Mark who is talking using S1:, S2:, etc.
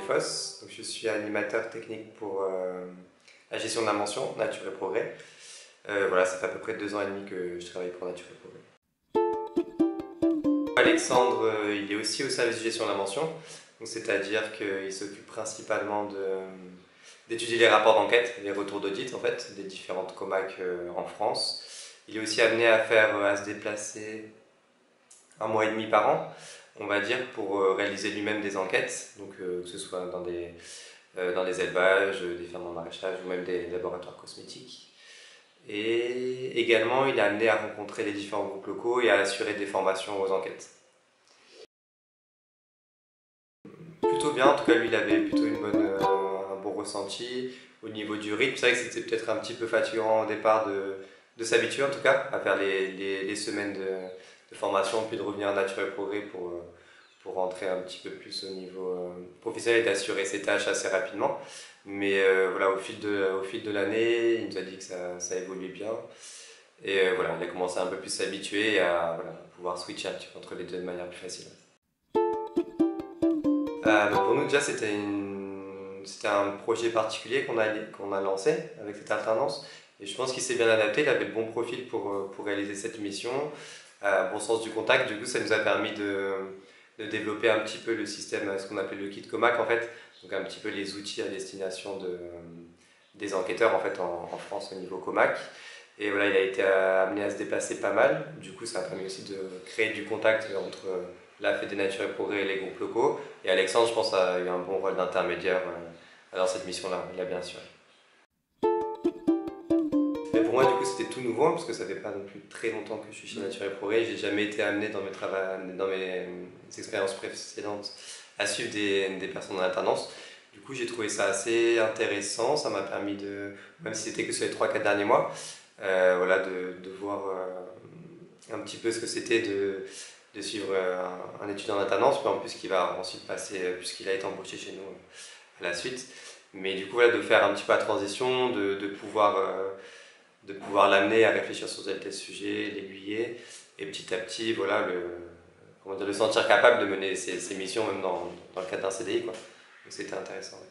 S1: Foss, donc je suis animateur technique pour la gestion de la mention Nature et Progrès. Voilà, ça fait à peu près 2 ans et demi que je travaille pour Nature et Progrès. Alexandre, il est aussi au service de gestion de la mention, c'est-à-dire qu'il s'occupe principalement d'étudier les rapports d'enquête, les retours d'audit en fait, des différentes comacs en France. Il est aussi amené à se déplacer 1 mois et demi par an, on va dire, pour réaliser lui-même des enquêtes, donc que ce soit dans des élevages, des fermes en maraîchage ou même des laboratoires cosmétiques. Et également, il est amené à rencontrer les différents groupes locaux et à assurer des formations aux enquêtes. Plutôt bien, en tout cas lui il avait plutôt un bon ressenti au niveau du rythme. C'est vrai que c'était peut-être un petit peu fatigant au départ de s'habituer en tout cas à faire les semaines de formation puis de revenir à Nature et Progrès pour rentrer un petit peu plus au niveau professionnel et d'assurer ses tâches assez rapidement. Mais voilà, au fil de l'année, il nous a dit que ça évoluait bien. Et voilà, il a commencé à un peu plus s'habituer et à voilà, pouvoir switcher un petit peu entre les deux de manière plus facile. Donc pour nous déjà c'était un projet particulier qu'on a lancé avec cette alternance et je pense qu'il s'est bien adapté, il avait le bon profil pour réaliser cette mission, bon sens du contact, du coup ça nous a permis de développer un petit peu le système, ce qu'on appelle le kit Comac en fait, donc un petit peu les outils à destination des enquêteurs en fait en France au niveau Comac. Et voilà, il a été amené à se déplacer pas mal. Du coup, ça a permis aussi de créer du contact entre la Fédé Nature et Progrès et les groupes locaux. Et Alexandre, je pense, a eu un bon rôle d'intermédiaire dans cette mission-là, il a bien assuré. Mais pour moi, du coup, c'était tout nouveau, parce que ça fait pas non plus très longtemps que je suis chez Nature et Progrès. J'ai jamais été amené dans mes expériences précédentes à suivre des personnes en alternance. Du coup, j'ai trouvé ça assez intéressant. Ça m'a permis même si c'était que sur les 3-4 derniers mois, voilà, de voir un petit peu ce que c'était de suivre un étudiant en alternance, puis en plus qui va ensuite passer, puisqu'il a été embauché chez nous à la suite. Mais du coup, voilà, de faire un petit peu la transition, de pouvoir l'amener à réfléchir sur tel sujet, l'aiguiller, et petit à petit, voilà, comment dire, le sentir capable de mener ses missions, même dans le cadre d'un CDI, quoi. Donc c'était intéressant. Ouais.